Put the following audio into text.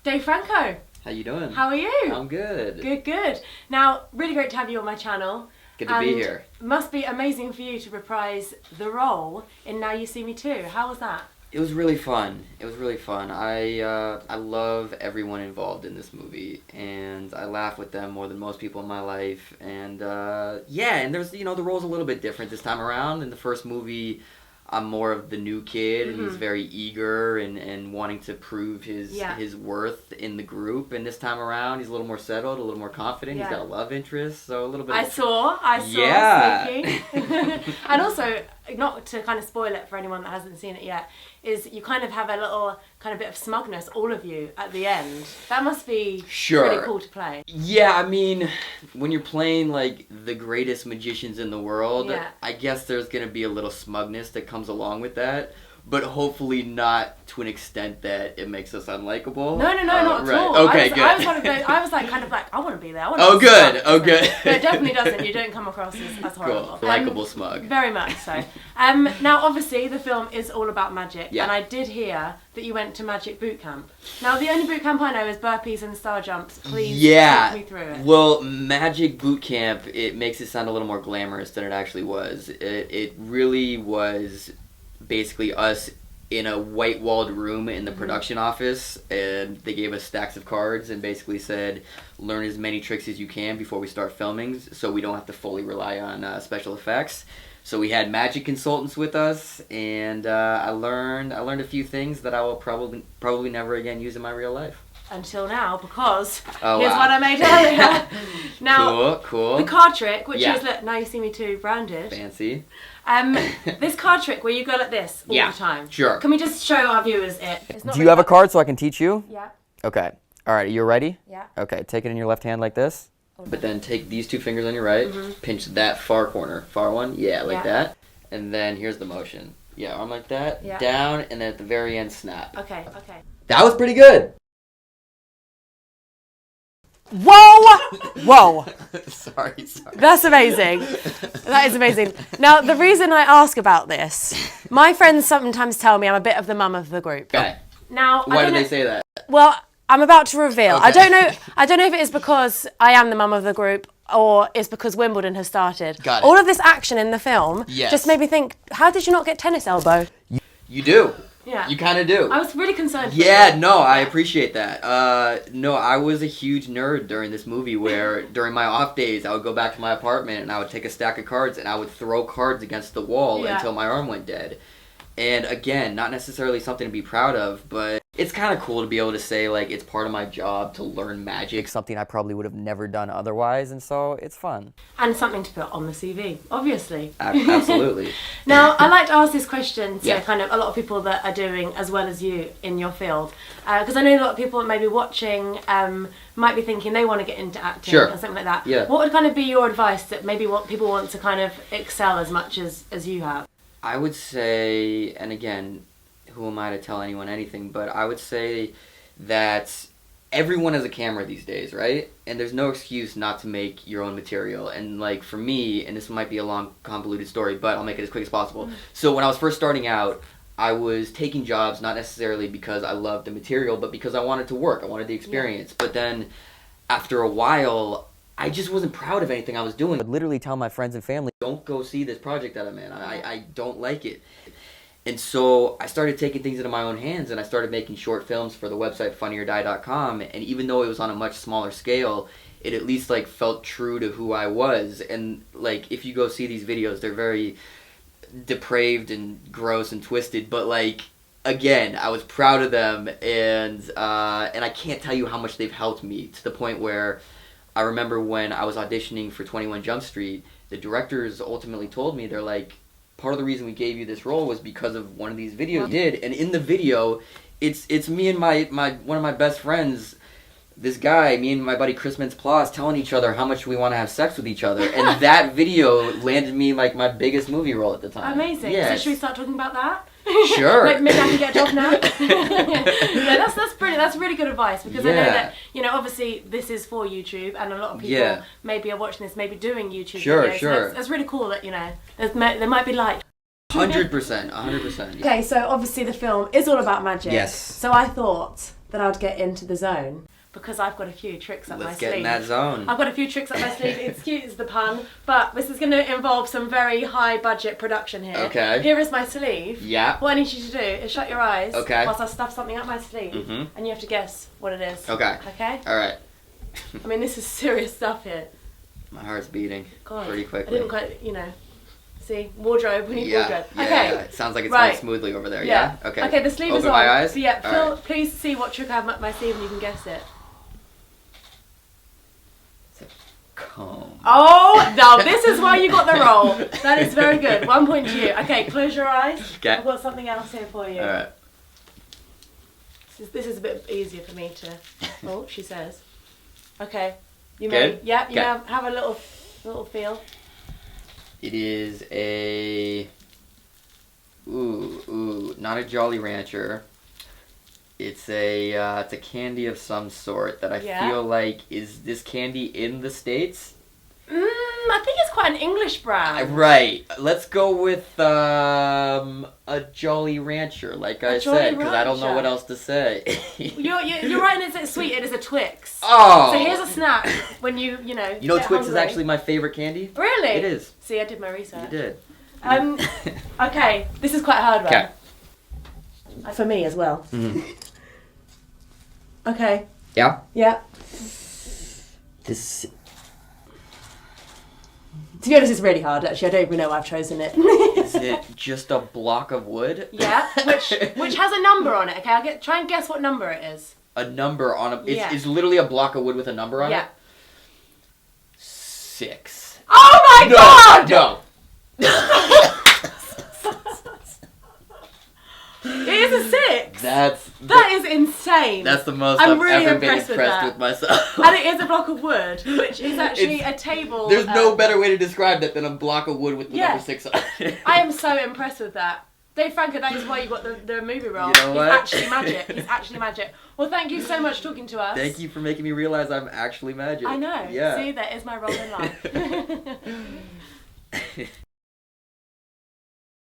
Dave Franco. How you doing? How are you? I'm good. Good. Now, really great to have you on my channel. Good to be here. Must be amazing for you to reprise the role in Now You See Me Too. How was that? It was really fun. I love everyone involved in this movie, and I laugh with them more than most people in my life. And and there's the role's a little bit different this time around. In the first movie, I'm more of the new kid, and he's very eager and wanting to prove his worth in the group. And this time around, he's a little more settled, a little more confident. Yeah. He's got a love interest, so a little bit. I saw. Yeah. And also, not to kind of spoil it for anyone that hasn't seen it yet, is you kind of have a little kind of bit of smugness, all of you, at the end. That must be really cool to play. Yeah, I mean, when you're playing like the greatest magicians in the world, I guess there's gonna be a little smugness that comes along with that, but hopefully not to an extent that it makes us unlikable. No, not at all. Okay, good. I was one of those. I was like, kind of like, I want to be there. Good. But it definitely doesn't. You don't come across as horrible. Cool. Likeable smug. Very much so. Now, obviously, the film is all about magic, and I did hear that you went to magic boot camp. Now, the only boot camp I know is burpees and star jumps. Please take me through it. Well, magic boot camp, it makes it sound a little more glamorous than it actually was. It really was basically us in a white-walled room in the production office, and they gave us stacks of cards and basically said, learn as many tricks as you can before we start filming so we don't have to fully rely on special effects. So we had magic consultants with us, and I learned a few things that I will probably never again use in my real life. Until now, because here's what I made earlier. Now, cool. The card trick, which is Now You See Me Too branded. Fancy. This card trick where you go like this all the time. Sure. Can we just show our viewers it? Do you have a card so I can teach you? Yeah. Okay. All right, you ready? Yeah. Okay, take it in your left hand like this. But then take these two fingers on your right, pinch that far corner. Far one? Yeah, like that. And then here's the motion. Yeah, arm like that, down, and then at the very end, snap. Okay. That was pretty good. Whoa! Sorry. That's amazing. That is amazing. Now, the reason I ask about this, my friends sometimes tell me I'm a bit of the mum of the group. Okay. Now, why do they say that? Well, I'm about to reveal. Okay. I don't know if it is because I am the mum of the group or it's because Wimbledon has started. Got it. All of this action in the film just made me think, how did you not get tennis elbow? You do. Yeah. You kind of do. I was really concerned. I appreciate that. No, I was a huge nerd during this movie where during my off days I would go back to my apartment and I would take a stack of cards and I would throw cards against the wall until my arm went dead. And again, not necessarily something to be proud of, but it's kind of cool to be able to say, like, it's part of my job to learn magic, something I probably would have never done otherwise, and so it's fun. And something to put on the CV, obviously. Absolutely. Now, I like to ask this question to kind of a lot of people that are doing as well as you in your field, because I know a lot of people that may be watching might be thinking they want to get into acting and something like that. Yeah. What would kind of be your advice that maybe what people want to kind of excel as much as you have? I would say, and again, who am I to tell anyone anything, but I would say that everyone has a camera these days, right? And there's no excuse not to make your own material. And like for me, and this might be a long, convoluted story, but I'll make it as quick as possible. So when I was first starting out, I was taking jobs not necessarily because I loved the material, but because I wanted to work. I wanted the experience. But then after a while, I just wasn't proud of anything I was doing. I would literally tell my friends and family, don't go see this project that I'm in. I don't like it. And so I started taking things into my own hands and I started making short films for the website funnyordie.com. And even though it was on a much smaller scale, it at least like felt true to who I was. And like if you go see these videos, they're very depraved and gross and twisted. But like, again, I was proud of them and I can't tell you how much they've helped me to the point where I remember when I was auditioning for 21 Jump Street, the directors ultimately told me, they're like, part of the reason we gave you this role was because of one of these videos you did. And in the video, it's me and my one of my best friends, this guy, me and my buddy Chris Mintz-Plasse, telling each other how much we want to have sex with each other. And that video landed me like my biggest movie role at the time. Amazing. Yeah, so should we start talking about that? Sure. Maybe I can get a job now. Yeah, that's brilliant. That's really good advice because I know that, obviously this is for YouTube and a lot of people maybe are watching this, maybe doing YouTube videos. Sure. So that's really cool that, there might be light. 100%. 100%. Okay, so obviously the film is all about magic. Yes. So I thought that I'd get into the zone because I've got a few tricks up my Let's sleeve. get in that zone. I've got a few tricks up my sleeve. It's cute as the pun, but this is going to involve some very high budget production here. Okay. Here is my sleeve. Yeah. What I need you to do is shut your eyes whilst I stuff something up my sleeve, and you have to guess what it is. Okay. Okay? All right. I mean, this is serious stuff here. My heart's beating God, pretty I quickly. didn't quite, see, wardrobe. We need wardrobe. Yeah, Okay. yeah. It sounds like it's going smoothly over there. Yeah. Okay. Okay, the sleeve is on. Open my eyes. So yeah, All right. please see what trick I have up my sleeve and you can guess it. It's a comb. Oh, now this is why you got the role. That is very good. 1 point to you. Okay, close your eyes. Okay. I've got something else here for you. All right. This is a bit easier for me to. Oh, she says. Okay. You Good? may. Yeah. You Okay. have a little feel. It is a. Ooh, not a Jolly Rancher. It's a candy of some sort that I feel like, is this candy in the States? I think it's quite an English brand. Right. Let's go with a Jolly Rancher, like I said, because I don't know what else to say. You're right, and it's sweet. It is a Twix. Oh. So here's a snack when you know. You know, get Twix is hungry. actually my favorite candy. Really? It is. See, I did my research. You did. Okay, this is quite a hard one. Okay. For me as well. Okay. Yeah. Yeah. This. To be honest, it's really hard. Actually, I don't even know why I've chosen it. Is it just a block of wood? Yeah, which has a number on it. Okay, try and guess what number it is. A number on a. It's literally a block of wood with a number on it. 6. Oh my God! No. It is a 6. That is insane. That's the most I'm I've really ever been impressed impressed with with myself. And it is a block of wood, which is actually a table. There's no better way to describe that than a block of wood with the number 6 on it. I am so impressed with that. Dave Franco, that is why you got the movie role. You know what? He's actually magic. He's actually magic. Well, thank you so much for talking to us. Thank you for making me realize I'm actually magic. I know. Yeah. See, that is my role in life.